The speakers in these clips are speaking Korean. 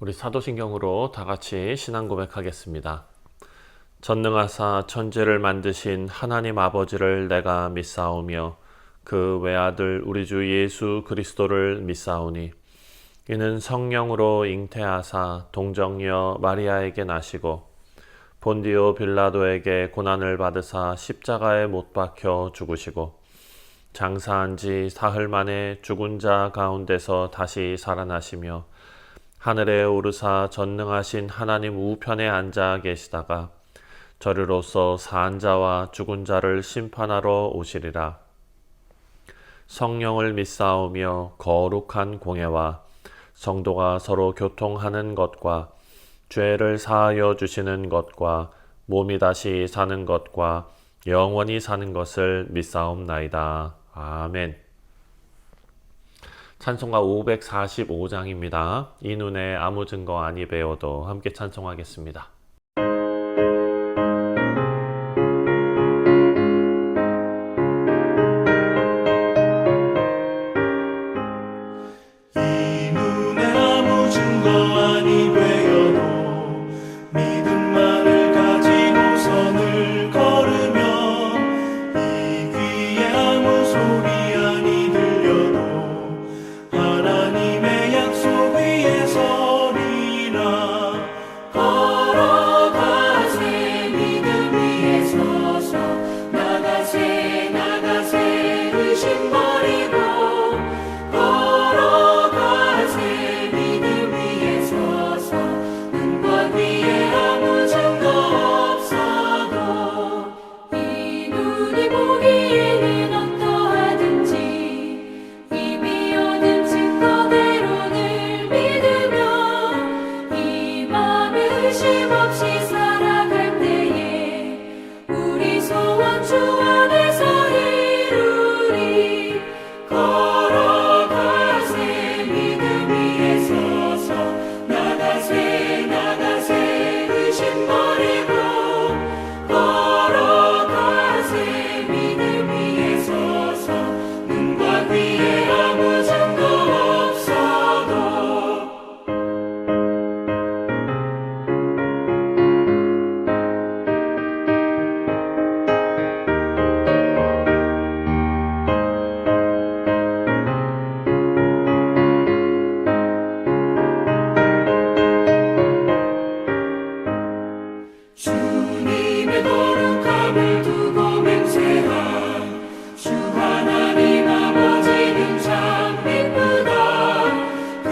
우리 사도신경으로 다 같이 신앙 고백하겠습니다. 전능하사 천지를 만드신 하나님 아버지를 내가 믿사오며 그 외아들 우리 주 예수 그리스도를 믿사오니 이는 성령으로 잉태하사 동정녀 마리아에게 나시고 본디오 빌라도에게 고난을 받으사 십자가에 못 박혀 죽으시고 장사한 지 사흘 만에 죽은 자 가운데서 다시 살아나시며 하늘에 오르사 전능하신 하나님 우편에 앉아 계시다가 저리로서 산 자와 죽은 자를 심판하러 오시리라. 성령을 믿사오며 거룩한 공예와 성도가 서로 교통하는 것과 죄를 사하여 주시는 것과 몸이 다시 사는 것과 영원히 사는 것을 믿사옵나이다. 아멘. 찬송가 545장입니다. 이 눈에 아무 증거 아니 배워도 함께 찬송하겠습니다. 이 눈에 아무 증거 아니 되어도 믿음만을 가지고 선을 걸으면 이 귀에 아무 소리 아니 들려도 하나님의 약속 위에 서리라. 걸어가세 믿음 위에 서서 나가세 나가세 의심 버리고 걸어가세 믿음 위에 서서 눈과 귀에 아무 증거 없어도 이 눈이 보기에는 어떠하든지 이미 얻은 증거대로를 믿으며 이 맘에 의심 없이 살아갈 때에 우리 소원 주 안에서 이루리. 걸어가세 믿음 위에 서서 나가세 나가세 의심 버리고 걸어가세 믿음 위에 서서 눈과 귀에 아무 증거 없어도. 주님의 거룩함을 두고 맹세한 주 하나님 아버지는 참 이쁘다. 그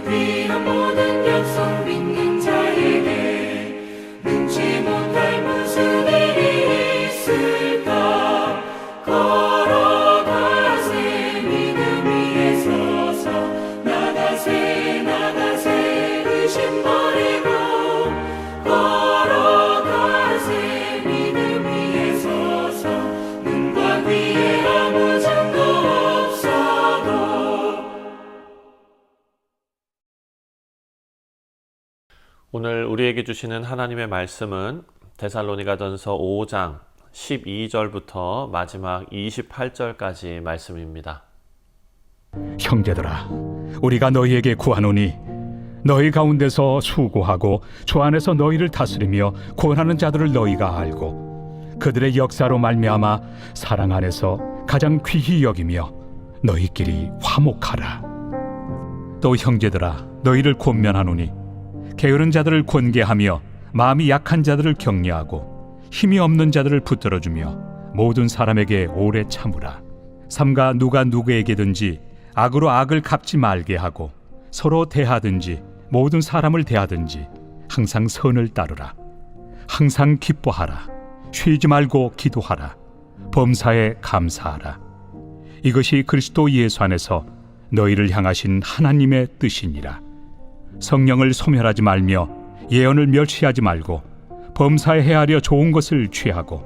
귀한 모든 약속 믿는 자에게 능치 못할 무슨 일이 있을까. 걸어가세 믿음 위에 서서 나가세 나가세 의심 버리고 걸어가세 믿음 위에 서서 눈과 귀에 아무 증거 없어도. 오늘 우리에게 주시는 하나님의 말씀은 데살로니가전서 5장 12절부터 마지막 28절까지 말씀입니다. 형제들아, 우리가 너희에게 구하노니 너희 가운데서 수고하고 주 안에서 너희를 다스리며 구원하는 자들을 너희가 알고 그들의 역사로 말미암아 사랑 안에서 가장 귀히 여기며 너희끼리 화목하라. 또 형제들아, 너희를 권면하노니 게으른 자들을 권계하며 마음이 약한 자들을 격려하고 힘이 없는 자들을 붙들어주며 모든 사람에게 오래 참으라. 삼가 누가 누구에게든지 악으로 악을 갚지 말게 하고 서로 대하든지 모든 사람을 대하든지 항상 선을 따르라. 항상 기뻐하라. 쉬지 말고 기도하라. 범사에 감사하라. 이것이 그리스도 예수 안에서 너희를 향하신 하나님의 뜻이니라. 성령을 소멸하지 말며 예언을 멸시하지 말고 범사에 헤아려 좋은 것을 취하고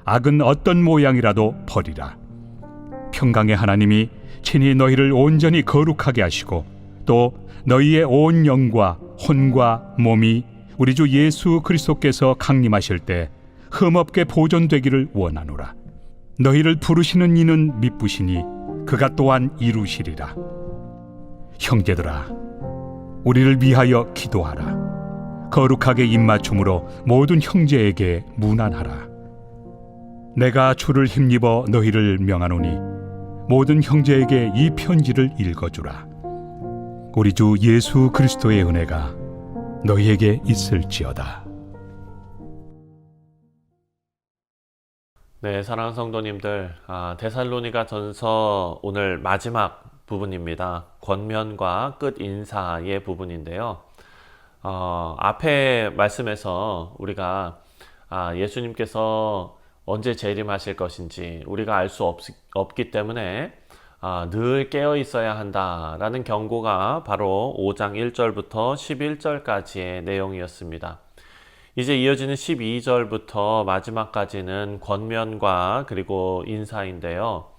악은 어떤 모양이라도 버리라. 평강의 하나님이 친히 너희를 온전히 거룩하게 하시고 또 너희의 온 영과 혼과 몸이 우리 주 예수 그리스도께서 강림하실 때 흠없게 보존되기를 원하노라. 너희를 부르시는 이는 미쁘시니 그가 또한 이루시리라. 형제들아, 우리를 위하여 기도하라. 거룩하게 입맞춤으로 모든 형제에게 문안하라. 내가 주를 힘입어 너희를 명하노니 모든 형제에게 이 편지를 읽어주라. 우리 주 예수 그리스도의 은혜가 너희에게 있을지어다. 네, 사랑하는 성도님들, 데살로니가 전서 오늘 마지막 부분입니다. 권면과 끝 인사의 부분인데요. 앞에 말씀에서 우리가 예수님께서 언제 재림하실 것인지 우리가 알 수 없기 때문에 늘 깨어 있어야 한다라는 경고가 바로 5장 1절부터 11절까지의 내용이었습니다. 이제 이어지는 12절부터 마지막까지는 권면과 그리고 인사인데요.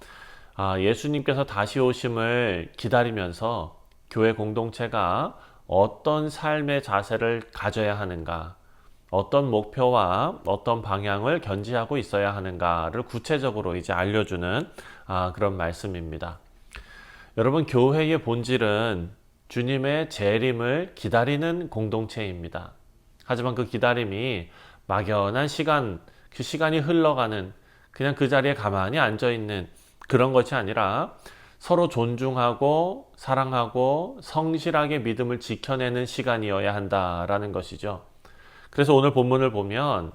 예수님께서 다시 오심을 기다리면서 교회 공동체가 어떤 삶의 자세를 가져야 하는가, 어떤 목표와 어떤 방향을 견지하고 있어야 하는가를 구체적으로 이제 알려주는 그런 말씀입니다. 여러분, 교회의 본질은 주님의 재림을 기다리는 공동체입니다. 하지만 그 기다림이 막연한 시간, 그 시간이 흘러가는, 그냥 그 자리에 가만히 앉아있는 그런 것이 아니라 서로 존중하고 사랑하고 성실하게 믿음을 지켜내는 시간이어야 한다라는 것이죠. 그래서 오늘 본문을 보면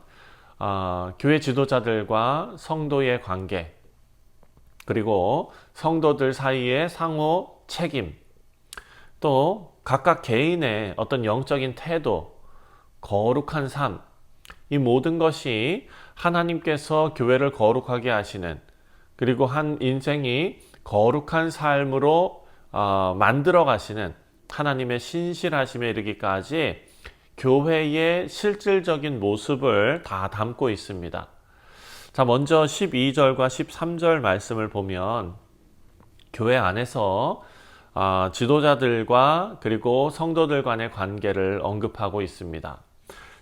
교회 지도자들과 성도의 관계, 그리고 성도들 사이의 상호 책임, 또 각각 개인의 어떤 영적인 태도, 거룩한 삶, 이 모든 것이 하나님께서 교회를 거룩하게 하시는, 그리고 한 인생이 거룩한 삶으로 만들어 가시는 하나님의 신실하심에 이르기까지 교회의 실질적인 모습을 다 담고 있습니다. 자, 먼저 12절과 13절 말씀을 보면 교회 안에서 지도자들과 그리고 성도들 간의 관계를 언급하고 있습니다.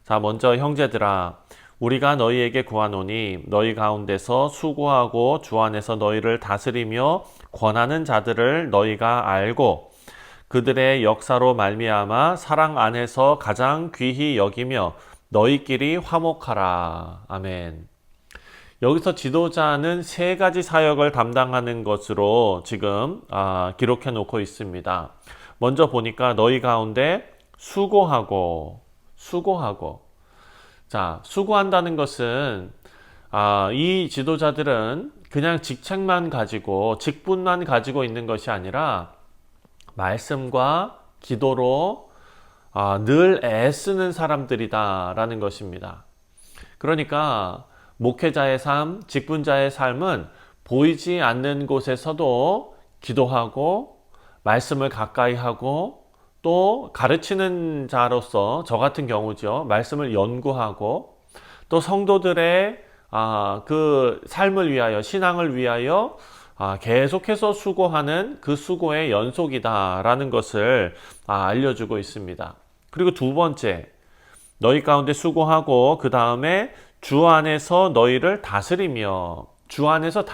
자, 먼저 형제들아, 우리가 너희에게 구하노니 너희 가운데서 수고하고 주 안에서 너희를 다스리며 권하는 자들을 너희가 알고 그들의 역사로 말미암아 사랑 안에서 가장 귀히 여기며 너희끼리 화목하라. 아멘. 여기서 지도자는 세 가지 사역을 담당하는 것으로 지금 기록해 놓고 있습니다. 먼저 보니까 너희 가운데 수고하고. 자, 수고한다는 것은 이 지도자들은 그냥 직책만 가지고, 직분만 가지고 있는 것이 아니라 말씀과 기도로 늘 애쓰는 사람들이다라는 것입니다. 그러니까 목회자의 삶, 직분자의 삶은 보이지 않는 곳에서도 기도하고 말씀을 가까이 하고 또 가르치는 자로서 저 같은 경우죠. 말씀을 연구하고 또 성도들의 그 삶을 위하여, 신앙을 위하여 계속해서 수고하는 그 수고의 연속이다라는 것을 알려주고 있습니다. 그리고 두 번째, 너희 가운데 수고하고 그 다음에 주 안에서 너희를 다스리며. 주 안에서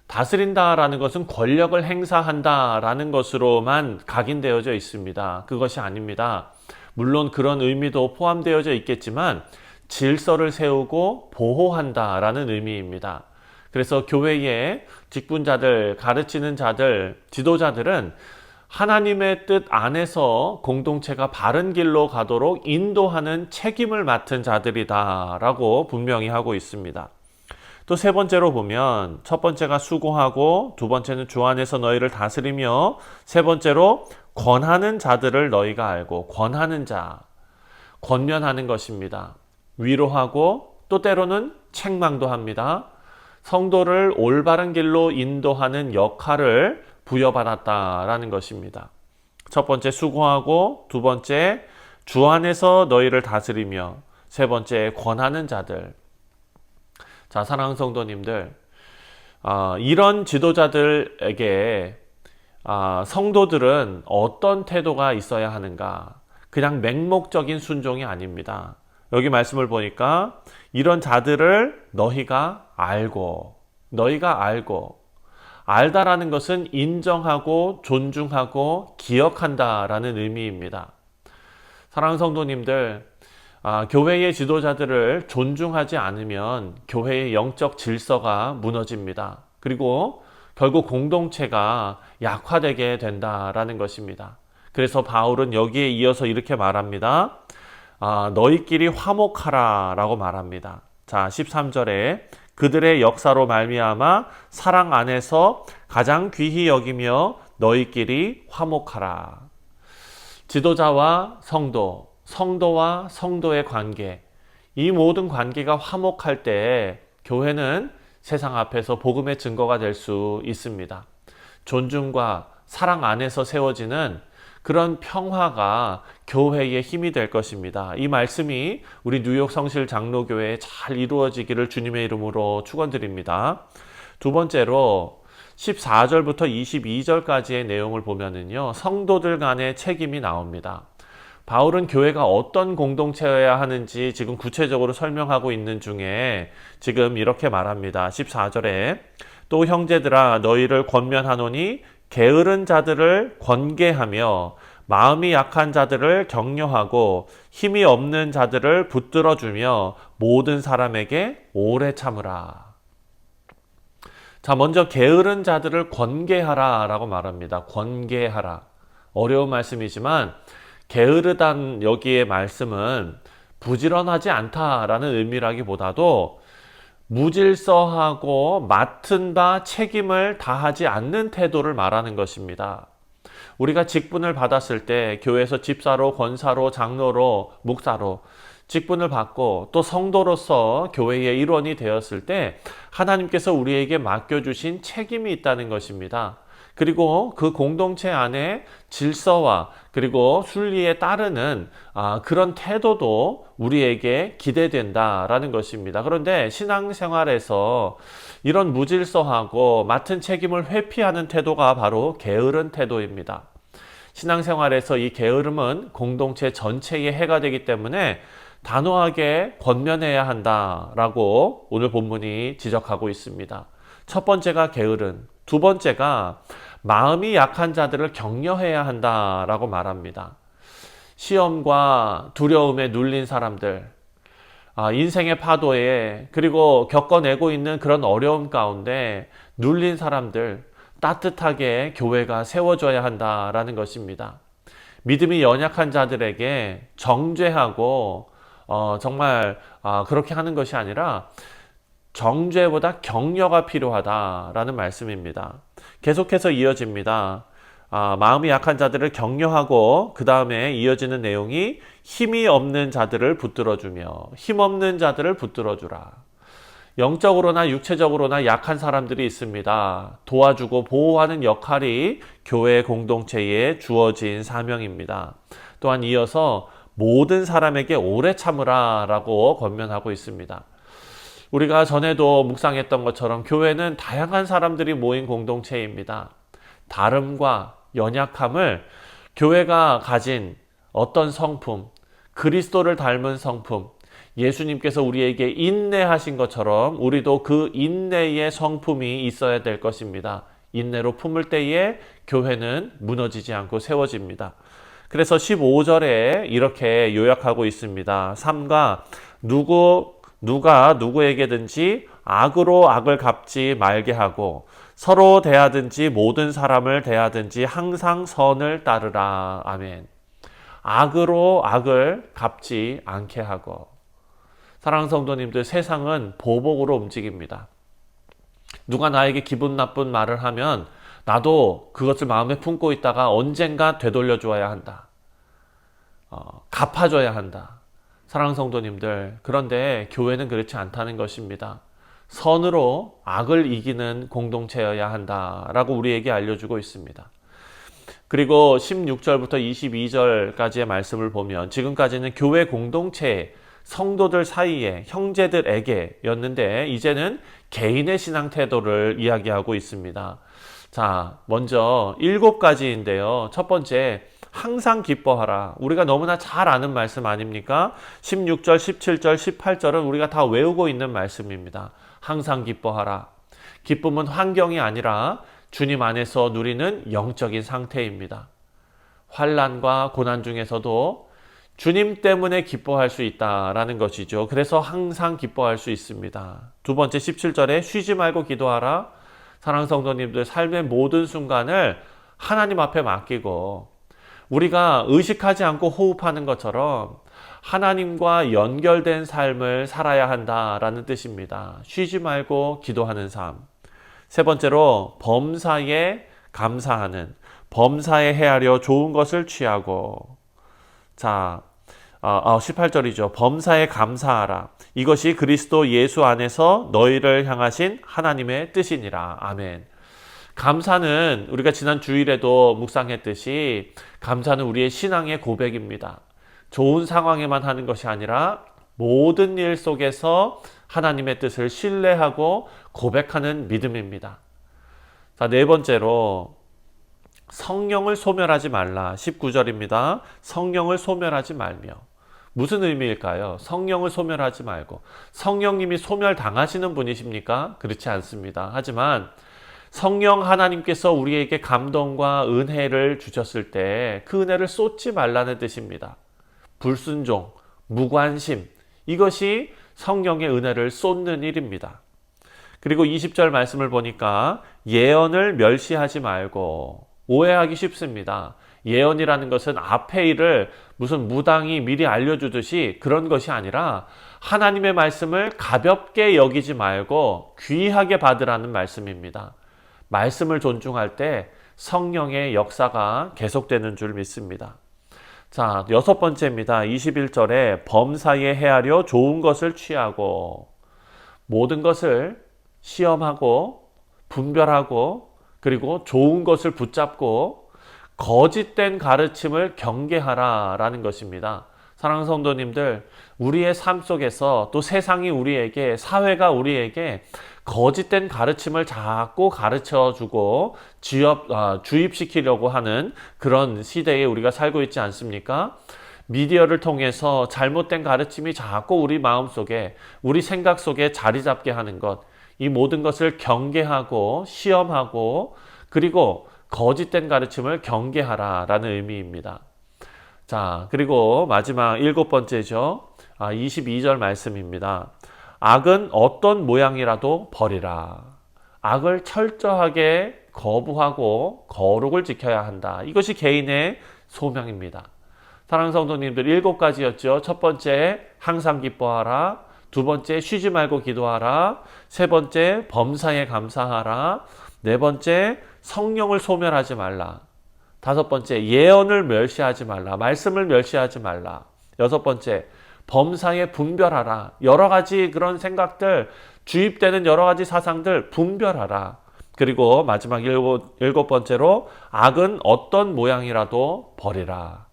다스린다라는 것은 권력을 행사한다라는 것으로만 각인되어져 있습니다. 그것이 아닙니다. 물론 그런 의미도 포함되어져 있겠지만 질서를 세우고 보호한다라는 의미입니다. 그래서 교회의 직분자들, 가르치는 자들, 지도자들은 하나님의 뜻 안에서 공동체가 바른 길로 가도록 인도하는 책임을 맡은 자들이다라고 분명히 하고 있습니다. 또 세 번째로 보면 첫 번째가 수고하고, 두 번째는 주 안에서 너희를 다스리며, 세 번째로 권하는 자들을 너희가 알고. 권하는 자, 권면하는 것입니다. 위로하고 또 때로는 책망도 합니다. 성도를 올바른 길로 인도하는 역할을 부여받았다라는 것입니다. 첫 번째 수고하고, 두 번째 주 안에서 너희를 다스리며, 세 번째 권하는 자들. 자, 사랑하는 성도님들, 이런 지도자들에게 성도들은 어떤 태도가 있어야 하는가? 그냥 맹목적인 순종이 아닙니다. 여기 말씀을 보니까 이런 자들을 너희가 알고 알다라는 것은 인정하고 존중하고 기억한다라는 의미입니다. 사랑하는 성도님들, 교회의 지도자들을 존중하지 않으면 교회의 영적 질서가 무너집니다. 그리고 결국 공동체가 약화되게 된다라는 것입니다. 그래서 바울은 여기에 이어서 이렇게 말합니다. 너희끼리 화목하라 라고 말합니다. 자, 13절에 그들의 역사로 말미암아 사랑 안에서 가장 귀히 여기며 너희끼리 화목하라. 지도자와 성도, 성도와 성도의 관계, 이 모든 관계가 화목할 때 교회는 세상 앞에서 복음의 증거가 될 수 있습니다. 존중과 사랑 안에서 세워지는 그런 평화가 교회의 힘이 될 것입니다. 이 말씀이 우리 뉴욕 성실 장로교회에 잘 이루어지기를 주님의 이름으로 축원드립니다. 두 번째로 14절부터 22절까지의 내용을 보면은요, 성도들 간의 책임이 나옵니다. 바울은 교회가 어떤 공동체여야 하는지 지금 구체적으로 설명하고 있는 중에 지금 이렇게 말합니다. 14절에 또 형제들아 너희를 권면하노니 게으른 자들을 권계하며 마음이 약한 자들을 격려하고 힘이 없는 자들을 붙들어주며 모든 사람에게 오래 참으라. 자, 먼저 게으른 자들을 권계하라 라고 말합니다. 권계하라. 어려운 말씀이지만 게으르단 여기의 말씀은 부지런하지 않다라는 의미라기보다도 무질서하고 맡은 바 책임을 다하지 않는 태도를 말하는 것입니다. 우리가 직분을 받았을 때 교회에서 집사로, 권사로, 장로로, 목사로 직분을 받고 또 성도로서 교회의 일원이 되었을 때 하나님께서 우리에게 맡겨주신 책임이 있다는 것입니다. 그리고 그 공동체 안에 질서와 그리고 순리에 따르는 그런 태도도 우리에게 기대된다라는 것입니다. 그런데 신앙생활에서 이런 무질서하고 맡은 책임을 회피하는 태도가 바로 게으른 태도입니다. 신앙생활에서 이 게으름은 공동체 전체에 해가 되기 때문에 단호하게 권면해야 한다라고 오늘 본문이 지적하고 있습니다. 첫 번째가 게으른, 두 번째가 마음이 약한 자들을 격려해야 한다라고 말합니다. 시험과 두려움에 눌린 사람들, 인생의 파도에 그리고 겪어내고 있는 그런 어려움 가운데 눌린 사람들, 따뜻하게 교회가 세워줘야 한다라는 것입니다. 믿음이 연약한 자들에게 정죄하고 정말 그렇게 하는 것이 아니라 정죄보다 격려가 필요하다라는 말씀입니다. 계속해서 이어집니다. 마음이 약한 자들을 격려하고 그 다음에 이어지는 내용이 힘이 없는 자들을 붙들어주며 힘없는 자들을 붙들어주라. 영적으로나 육체적으로나 약한 사람들이 있습니다. 도와주고 보호하는 역할이 교회 공동체에 주어진 사명입니다. 또한 이어서 모든 사람에게 오래 참으라 라고 권면하고 있습니다. 우리가 전에도 묵상했던 것처럼 교회는 다양한 사람들이 모인 공동체입니다. 다름과 연약함을 교회가 가진 어떤 성품, 그리스도를 닮은 성품, 예수님께서 우리에게 인내하신 것처럼 우리도 그 인내의 성품이 있어야 될 것입니다. 인내로 품을 때에 교회는 무너지지 않고 세워집니다. 그래서 15절에 이렇게 요약하고 있습니다. 3가 누가 누구에게든지 악으로 악을 갚지 말게 하고 서로 대하든지 모든 사람을 대하든지 항상 선을 따르라. 아멘. 악으로 악을 갚지 않게 하고. 사랑하는 성도님들, 세상은 보복으로 움직입니다. 누가 나에게 기분 나쁜 말을 하면 나도 그것을 마음에 품고 있다가 언젠가 되돌려 주어야 한다. 갚아줘야 한다. 사랑하는 성도님들, 그런데 교회는 그렇지 않다는 것입니다. 선으로 악을 이기는 공동체여야 한다라고 우리에게 알려주고 있습니다. 그리고 16절부터 22절까지의 말씀을 보면 지금까지는 교회 공동체 성도들 사이에 형제들에게였는데 이제는 개인의 신앙 태도를 이야기하고 있습니다. 자, 먼저 7가지인데요. 첫 번째, 항상 기뻐하라. 우리가 너무나 잘 아는 말씀 아닙니까? 16절, 17절, 18절은 우리가 다 외우고 있는 말씀입니다. 항상 기뻐하라. 기쁨은 환경이 아니라 주님 안에서 누리는 영적인 상태입니다. 환난과 고난 중에서도 주님 때문에 기뻐할 수 있다라는 것이죠. 그래서 항상 기뻐할 수 있습니다. 두 번째 17절에 쉬지 말고 기도하라. 사랑하는 성도님들, 삶의 모든 순간을 하나님 앞에 맡기고 우리가 의식하지 않고 호흡하는 것처럼 하나님과 연결된 삶을 살아야 한다라는 뜻입니다. 쉬지 말고 기도하는 삶. 세 번째로 범사에 감사하는, 범사에 헤아려 좋은 것을 취하고. 자, 18절이죠. 범사에 감사하라. 이것이 그리스도 예수 안에서 너희를 향하신 하나님의 뜻이니라. 아멘. 감사는 우리가 지난 주일에도 묵상했듯이 감사는 우리의 신앙의 고백입니다. 좋은 상황에만 하는 것이 아니라 모든 일 속에서 하나님의 뜻을 신뢰하고 고백하는 믿음입니다. 자, 네 번째로 성령을 소멸하지 말라. 19절입니다. 성령을 소멸하지 말며. 무슨 의미일까요? 성령을 소멸하지 말고. 성령님이 소멸당하시는 분이십니까? 그렇지 않습니다. 하지만 성령 하나님께서 우리에게 감동과 은혜를 주셨을 때 그 은혜를 쏟지 말라는 뜻입니다. 불순종, 무관심, 이것이 성령의 은혜를 쏟는 일입니다. 그리고 20절 말씀을 보니까 예언을 멸시하지 말고. 오해하기 쉽습니다. 예언이라는 것은 앞의 일을 무슨 무당이 미리 알려주듯이 그런 것이 아니라 하나님의 말씀을 가볍게 여기지 말고 귀하게 받으라는 말씀입니다. 말씀을 존중할 때 성령의 역사가 계속되는 줄 믿습니다. 자, 여섯 번째입니다. 21절에 범사에 헤아려 좋은 것을 취하고. 모든 것을 시험하고 분별하고 그리고 좋은 것을 붙잡고 거짓된 가르침을 경계하라 라는 것입니다. 사랑하는 성도님들, 우리의 삶 속에서 또 세상이 우리에게, 사회가 우리에게 거짓된 가르침을 자꾸 가르쳐주고 주입시키려고 하는 그런 시대에 우리가 살고 있지 않습니까? 미디어를 통해서 잘못된 가르침이 자꾸 우리 마음속에, 우리 생각 속에 자리 잡게 하는 것, 이 모든 것을 경계하고 시험하고 그리고 거짓된 가르침을 경계하라 라는 의미입니다. 자, 그리고 마지막 일곱 번째죠. 22절 말씀입니다. 악은 어떤 모양이라도 버리라. 악을 철저하게 거부하고 거룩을 지켜야 한다. 이것이 개인의 소명입니다. 사랑하는 성도님들, 7가지였죠. 첫 번째, 항상 기뻐하라. 두 번째, 쉬지 말고 기도하라. 세 번째, 범사에 감사하라. 네 번째, 성령을 소멸하지 말라. 다섯 번째, 예언을 멸시하지 말라. 말씀을 멸시하지 말라. 여섯 번째, 범사에 분별하라. 여러 가지 그런 생각들, 주입되는 여러 가지 사상들 분별하라. 그리고 마지막 일곱 번째로 악은 어떤 모양이라도 버리라.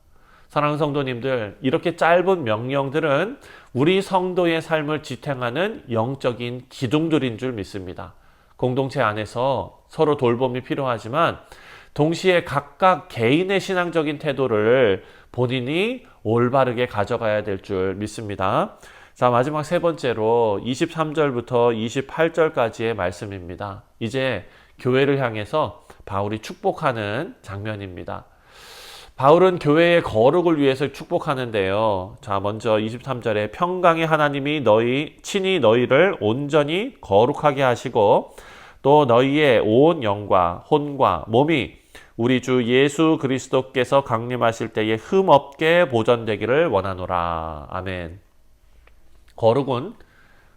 사랑하는 성도님들, 이렇게 짧은 명령들은 우리 성도의 삶을 지탱하는 영적인 기둥들인 줄 믿습니다. 공동체 안에서 서로 돌봄이 필요하지만 동시에 각각 개인의 신앙적인 태도를 본인이 올바르게 가져가야 될 줄 믿습니다. 자, 마지막 세 번째로 23절부터 28절까지의 말씀입니다. 이제 교회를 향해서 바울이 축복하는 장면입니다. 바울은 교회의 거룩을 위해서 축복하는데요. 자, 먼저 23절에 평강의 하나님이 친히 너희를 온전히 거룩하게 하시고 또 너희의 온 영과 혼과 몸이 우리 주 예수 그리스도께서 강림하실 때에 흠없게 보존되기를 원하노라. 아멘. 거룩은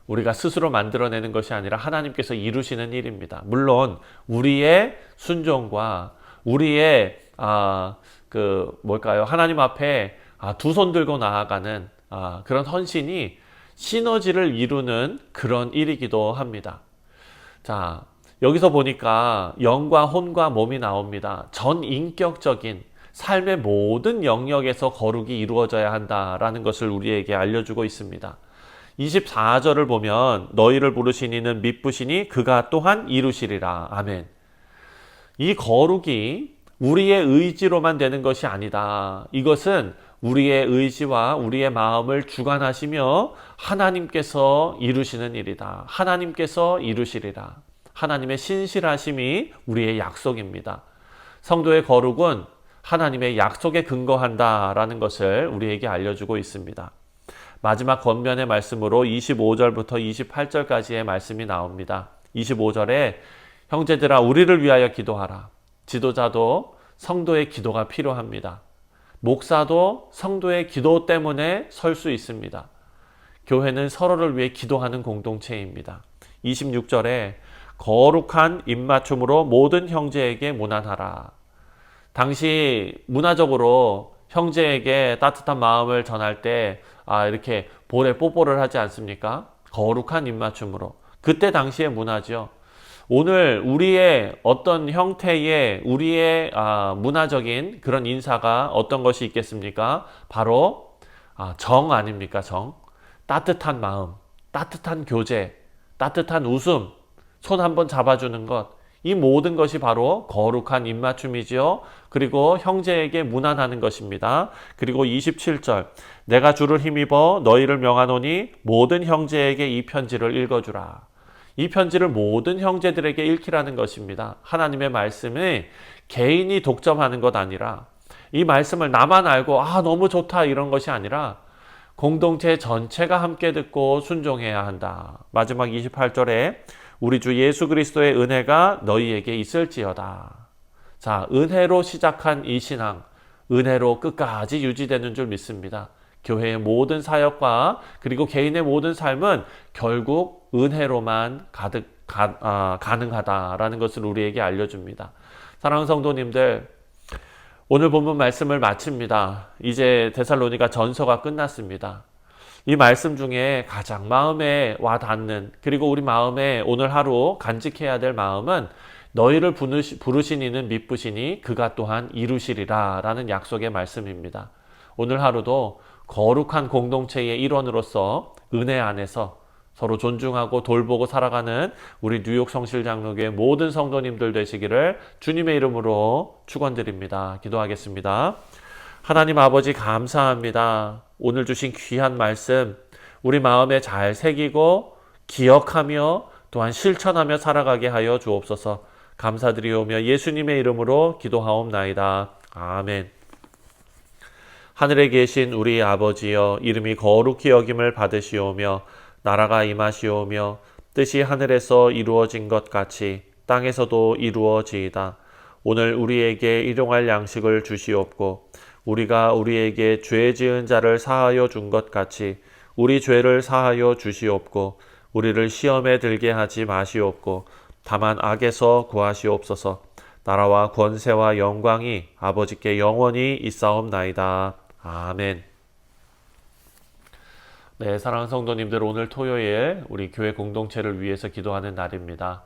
우리가 스스로 만들어내는 것이 아니라 하나님께서 이루시는 일입니다. 물론 우리의 순종과 우리의 하나님 앞에 두 손 들고 나아가는 그런 헌신이 시너지를 이루는 그런 일이기도 합니다. 자, 여기서 보니까 영과 혼과 몸이 나옵니다. 전 인격적인 삶의 모든 영역에서 거룩이 이루어져야 한다라는 것을 우리에게 알려주고 있습니다. 24절을 보면 너희를 부르신 이는 미쁘시니 그가 또한 이루시리라. 아멘. 이 거룩이 우리의 의지로만 되는 것이 아니다. 이것은 우리의 의지와 우리의 마음을 주관하시며 하나님께서 이루시는 일이다. 하나님께서 이루시리라. 하나님의 신실하심이 우리의 약속입니다. 성도의 거룩은 하나님의 약속에 근거한다라는 것을 우리에게 알려주고 있습니다. 마지막 권면의 말씀으로 25절부터 28절까지의 말씀이 나옵니다. 25절에 형제들아 우리를 위하여 기도하라. 지도자도 성도의 기도가 필요합니다. 목사도 성도의 기도 때문에 설 수 있습니다. 교회는 서로를 위해 기도하는 공동체입니다. 26절에 거룩한 입맞춤으로 모든 형제에게 문안하라. 당시 문화적으로 형제에게 따뜻한 마음을 전할 때 이렇게 볼에 뽀뽀를 하지 않습니까? 거룩한 입맞춤으로. 그때 당시의 문화죠. 오늘 우리의 어떤 형태의 우리의 문화적인 그런 인사가 어떤 것이 있겠습니까? 바로 정 아닙니까? 정. 따뜻한 마음, 따뜻한 교제, 따뜻한 웃음, 손 한번 잡아주는 것. 이 모든 것이 바로 거룩한 입맞춤이지요. 그리고 형제에게 문안하는 것입니다. 그리고 27절 내가 주를 힘입어 너희를 명하노니 모든 형제에게 이 편지를 읽어주라. 이 편지를 모든 형제들에게 읽히라는 것입니다. 하나님의 말씀이 개인이 독점하는 것 아니라 이 말씀을 나만 알고 너무 좋다 이런 것이 아니라 공동체 전체가 함께 듣고 순종해야 한다. 마지막 28절에 우리 주 예수 그리스도의 은혜가 너희에게 있을지어다. 자, 은혜로 시작한 이 신앙, 은혜로 끝까지 유지되는 줄 믿습니다. 교회의 모든 사역과 그리고 개인의 모든 삶은 결국 은혜로만 가능하다라는 것을 우리에게 알려줍니다. 사랑하는 성도님들, 오늘 본문 말씀을 마칩니다. 이제 데살로니가 전서가 끝났습니다. 이 말씀 중에 가장 마음에 와 닿는 그리고 우리 마음에 오늘 하루 간직해야 될 마음은 너희를 부르신 이는 미쁘시니 그가 또한 이루시리라 라는 약속의 말씀입니다. 오늘 하루도 거룩한 공동체의 일원으로서 은혜 안에서 서로 존중하고 돌보고 살아가는 우리 뉴욕 성실장로교회 모든 성도님들 되시기를 주님의 이름으로 축원드립니다. 기도하겠습니다. 하나님 아버지 감사합니다. 오늘 주신 귀한 말씀 우리 마음에 잘 새기고 기억하며 또한 실천하며 살아가게 하여 주옵소서. 감사드리오며 예수님의 이름으로 기도하옵나이다. 아멘. 하늘에 계신 우리 아버지여, 이름이 거룩히 여김을 받으시오며 나라가 임하시오며 뜻이 하늘에서 이루어진 것 같이 땅에서도 이루어지이다. 오늘 우리에게 일용할 양식을 주시옵고 우리가 우리에게 죄 지은 자를 사하여 준 것 같이 우리 죄를 사하여 주시옵고 우리를 시험에 들게 하지 마시옵고 다만 악에서 구하시옵소서. 나라와 권세와 영광이 아버지께 영원히 있사옵나이다. 아멘. 네, 사랑하는 성도님들, 오늘 토요일 우리 교회 공동체를 위해서 기도하는 날입니다.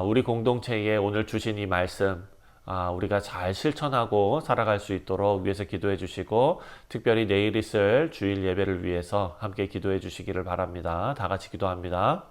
우리 공동체에 오늘 주신 이 말씀 우리가 잘 실천하고 살아갈 수 있도록 위해서 기도해 주시고 특별히 내일 있을 주일 예배를 위해서 함께 기도해 주시기를 바랍니다. 다 같이 기도합니다.